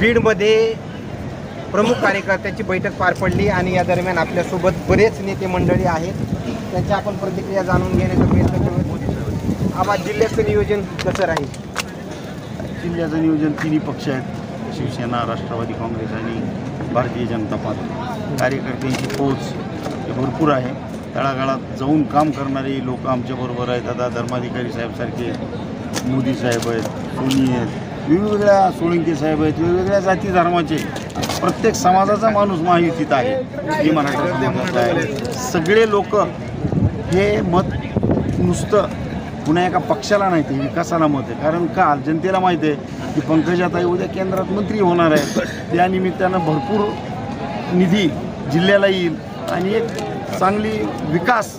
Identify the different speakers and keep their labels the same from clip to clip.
Speaker 1: बीडमध्ये प्रमुख कार्यकर्त्यांची बैठक पार पडली आणि या दरम्यान आपल्यासोबत बरेच नेते मंडळी आहेत, त्यांच्या आपण प्रतिक्रिया जाणून घेण्याचा प्रयत्न करू. आम्हा जिल्ह्याचं नियोजन कसं राहील?
Speaker 2: जिल्ह्याचं नियोजन तिन्ही पक्ष आहेत, शिवसेना, राष्ट्रवादी काँग्रेस आणि भारतीय जनता पार्टी. कार्यकर्त्यांची पोच भरपूर आहे. तळागाळात जाऊन काम करणारे लोक आमच्याबरोबर आहेत. आता धर्माधिकारी साहेबसारखे मोदी साहेब आहेत, सोनी आहेत, वेगवेगळ्या सोळंके साहेब आहेत, वेगवेगळ्या जाती धर्माचे प्रत्येक समाजाचा माणूस महायुतीत आहे. ही मराठा समाजाचा आहे. सगळे लोक हे मत नुसतं पुन्हा एका पक्षाला नाही, ते विकासाला मत आहे. कारण का जनतेला माहिती आहे की पंकजाताई उद्या केंद्रात मंत्री होणार आहे. त्या निमित्तानं भरपूर निधी जिल्ह्याला येईल आणि एक चांगली विकास.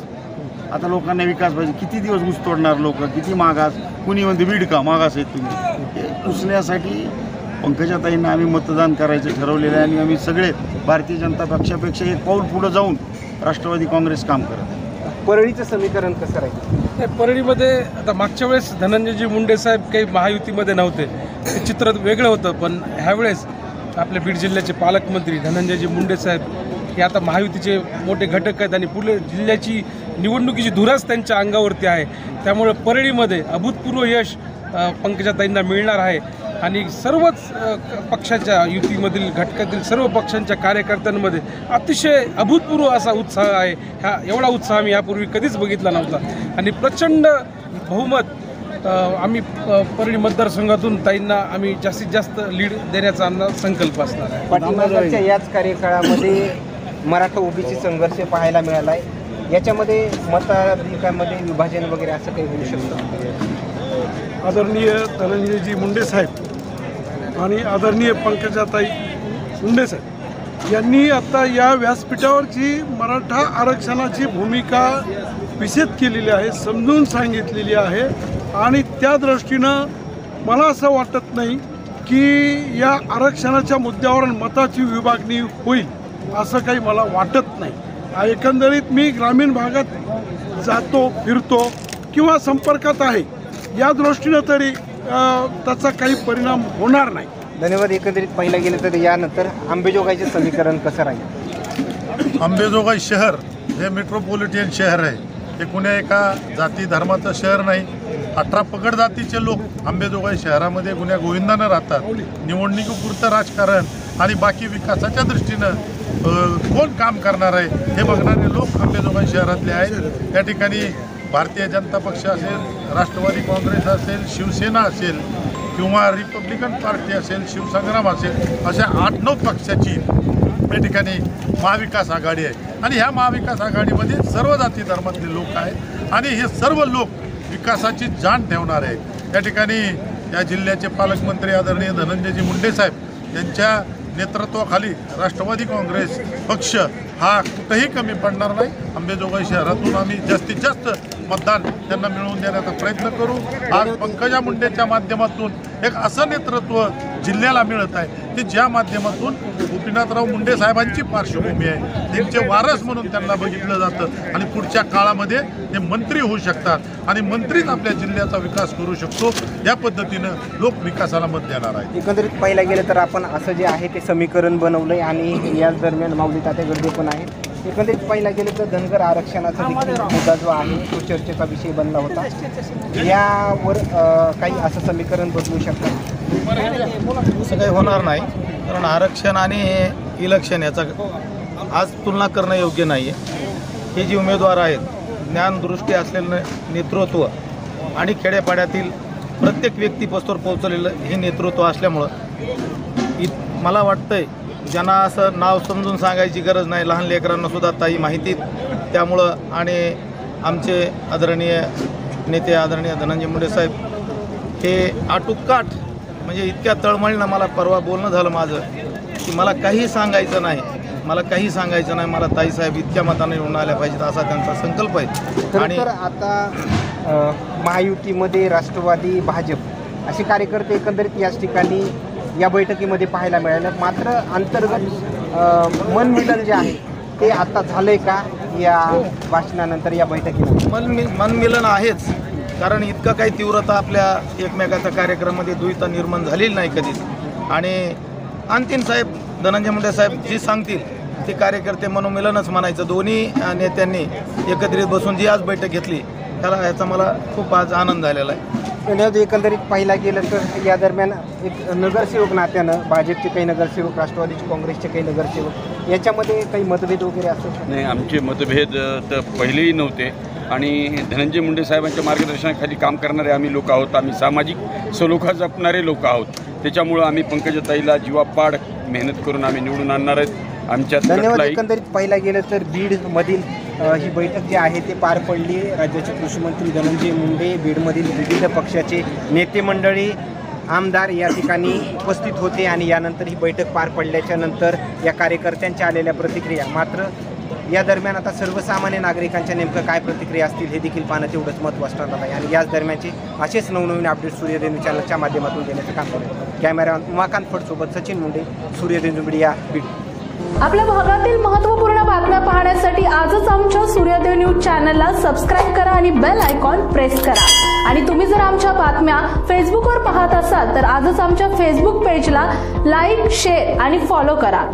Speaker 2: आता लोकांना विकास पाहिजे. किती दिवस ऊस तोडणार लोक, किती मागास, कुणी म्हणते बीड का मागास आहेत तुम्ही. हे पुसण्यासाठी पंकजाताईंना आम्ही मतदान करायचं ठरवलेलं आहे आणि आम्ही सगळे भारतीय जनता पक्षापेक्षा एक पाऊल पुढं जाऊन राष्ट्रवादी काँग्रेस काम करत आहे.
Speaker 1: परळीचं समीकरण कसं राहील?
Speaker 3: परळीमध्ये आता मागच्या वेळेस धनंजयजी मुंडे साहेब काही महायुतीमध्ये नव्हते, ते चित्र वेगळं होतं. पण ह्यावेळेस आपल्या बीड जिल्ह्याचे पालकमंत्री धनंजयजी मुंडे साहेब हे आता महायुतीचे मोठे घटक आहेत आणि पुढे जिल्ह्याची निवडणुकीची धुराच त्यांच्या अंगावरती आहे. त्यामुळे परळीमध्ये अभूतपूर्व यश पंकजाताईंना मिळणार आहे आणि सर्वच पक्षाच्या युतीमधील घटकातील सर्व पक्षांच्या कार्यकर्त्यांमध्ये अतिशय अभूतपूर्व असा उत्साह आहे. एवढा उत्साह आम्ही यापूर्वी कधीच बघितला नव्हता आणि प्रचंड बहुमत आम्ही परळी मतदारसंघातून ताईंना आम्ही जास्तीत जास्त लीड देण्याचा आमचा संकल्प असणार आहे.
Speaker 1: पाठीमागच्या याच कार्यकाळामध्ये मराठा ओबीसी संघर्ष पाहायला मिळाला आहे. याच्यामध्ये मताधिकांमध्ये विभाजन वगैरे असं काही होऊ शकतं?
Speaker 4: आदरणीय धनंजयजी मुंडे साहेब आणि आदरणीय पंकजाताई मुंडे साहेब यांनी आता या व्यासपीठावरची मराठा आरक्षणाची भूमिका विशद केलेली आहे, समजून सांगितलेली आहे आणि त्या दृष्टीनं मला असं वाटत नाही की या आरक्षणाच्या मुद्द्यावर मताची विभागणी होईल असं काही मला वाटत नाही. एकंदरीत मी ग्रामीण भागात जातो, फिरतो किंवा संपर्कात आहे, या दृष्टीनं तरी त्याचा काही परिणाम होणार नाही.
Speaker 1: धन्यवाद. एकंदरीत पाहिलं गेलं तर यानंतर अंबेजोगाईचे समीकरण कसं राहील?
Speaker 5: अंबेजोगाई शहर हे मेट्रोपॉलिटन शहर आहे. हे कुण्या एका जाती धर्माचं शहर नाही. 18 पगड जातीचे लोक अंबेजोगाई शहरामध्ये गुन्ह्या गोविंदानं राहतात. निवडणुकीपुरतं राजकारण आणि बाकी विकासाच्या दृष्टीनं कोण काम करणार आहे हे बघणारे लोक अंबेजोगाई शहरातले आहेत. या ठिकाणी भारतीय जनता पक्ष असेल, राष्ट्रवादी काँग्रेस असेल, शिवसेना असेल किंवा रिपब्लिकन पार्टी असेल, शिवसंग्राम असेल, अशा 8-9 पक्षाची या ठिकाणी महाविकास आघाडी आहे आणि ह्या महाविकास आघाडीमध्ये सर्व जाती धर्मातले लोक आहेत आणि हे सर्व लोक विकासाची जाण ठेवणार आहेत. या ठिकाणी या जिल्ह्याचे पालकमंत्री आदरणीय धनंजयजी मुंडे साहेब यांच्या नेतृत्वाखाली राष्ट्रवादी काँग्रेस पक्ष हा कुठेही कमी पडणार नाही. अंबेजोगाई शहरातून आम्ही जास्तीत जास्त मतदान त्यांना मिळवून देण्याचा प्रयत्न करू. आज पंकजा मुंडेच्या माध्यमातून एक असं नेतृत्व जिल्ह्याला मिळत आहे की ज्या माध्यमातून गोपीनाथराव मुंडे साहेबांची पार्श्वभूमी आहे, त्यांचे वारस म्हणून त्यांना बघितलं जातं आणि पुढच्या काळामध्ये ते मंत्री होऊ शकतात आणि मंत्रीच आपल्या जिल्ह्याचा विकास करू शकतो. या पद्धतीनं लोक विकासाला मत देणार आहेत.
Speaker 1: एकंदरीत पाहिलं गेलं तर आपण असं जे आहे ते समीकरण बनवलंय आणि याच दरम्यान माऊली तात्या गर्दे पण आहेत. एकंदरीत पाहिलं गेलं तर धनगर आरक्षणाचा देखील मुद्दा जो आहे तो चर्चेचा विषय बनला होता. यावर काही असं समीकरण बदलू शकतात?
Speaker 6: असं काही होणार नाही, कारण आरक्षण आणि इलेक्शन याचा आज तुलना करणं योग्य नाही आहे. हे जे उमेदवार आहेत, ज्ञानदृष्टी असलेलं नेतृत्व आणि खेड्यापाड्यातील प्रत्येक व्यक्तीपासून पोहोचलेलं हे नेतृत्व असल्यामुळं मला वाटतंय ज्यांना असं नाव समजून सांगायची गरज नाही. लहान लेकरांना सुद्धा ताई माहिती. त्यामुळं आणि आमचे आदरणीय नेते आदरणीय धनंजय मुंडे साहेब हे आटुकाट म्हणजे इतक्या तळमळीनं मला परवा बोलणं झालं माझं की मला काही सांगायचं नाही, मला ताईसाहेब इतक्या मताने निवडून आल्या पाहिजेत असा त्यांचा संकल्प आहे.
Speaker 1: आणि आता महायुतीमध्ये राष्ट्रवादी भाजप असे कार्यकर्ते एकंदरीत याच ठिकाणी या बैठकीमध्ये पाहायला मिळालं. मात्र अंतर्गत मनमिलन जे आहे ते आता झालंय का या भाषणानंतर, या बैठकीनंतर?
Speaker 6: मनमिलन आहेच, कारण इतकं काही तीव्रता आपल्या एकमेकाच्या कार्यक्रमामध्ये दुईता निर्माण झालेली नाही कधीच. आणि आणतीन साहेब धनंजय मुंडे साहेब जी सांगतील ते कार्यकर्ते मनोमिलनच म्हणायचं. दोन्ही नेत्यांनी एकत्रित बसून जी आज बैठक घेतली याचा मला खूप आज आनंद झालेला आहे.
Speaker 1: एकंदरीत पाहिला गेलं तर या दरम्यान एक नगरसेवक नात्यानं भाजपचे काही नगरसेवक, राष्ट्रवादीचे, काँग्रेसचे काही नगरसेवक याच्यामध्ये काही मतभेद वगैरे असतात?
Speaker 7: नाही, आमचे मतभेद तर पहिलेही नव्हते आणि धनंजय मुंडे साहेबांच्या मार्गदर्शनाखाली काम करणारे आम्ही लोक आहोत. आम्ही सामाजिक सलोखा जपणारे लोक आहोत. त्याच्यामुळं आम्ही पंकजाताईला जीवापाड मेहनत करून आम्ही निवडून आणणार आहेत. आमच्या
Speaker 1: धन्यवाद. एकंदरीत पाहिला गेलं तर बीडमधील ही बैठक जी आहे ते पार पडली. राज्याचे कृषी मंत्री धनंजय मुंडे, बीडमधील विविध पक्षाचे नेते मंडळी, आमदार या ठिकाणी उपस्थित होते आणि यानंतर ही बैठक पार पडल्याच्या नंतर या कार्यकर्त्यांच्या आलेल्या प्रतिक्रिया. मात्र या दरम्यान आता सर्वसामान्य नागरिकांच्या नेमकं काय प्रतिक्रिया असतील हे देखील पाहणं तेवढंच महत्त्वाचं ठरणार आहे आणि याच दरम्यानचे असेच नवनवीन अपडेट सूर्यदेव चॅनलच्या माध्यमातून देण्याचं काम करेल. कॅमेरामॅन उमाकांत फडसोबत सचिन मुंडे, सूर्यदेव मीडिया, बीड.
Speaker 8: आपल्या भागातील महत्त्वपूर्ण बातम्या पाहण्यासाठी आजच आमच्या सूर्यदेव न्यूज चॅनलला सबस्क्राईब करा आणि बेल आयकॉन प्रेस करा. आणि तुम्ही जर आमच्या बातम्या फेसबुकवर पाहत असाल तर आजच आमच्या फेसबुक पेजला लाईक, शेअर आणि फॉलो करा.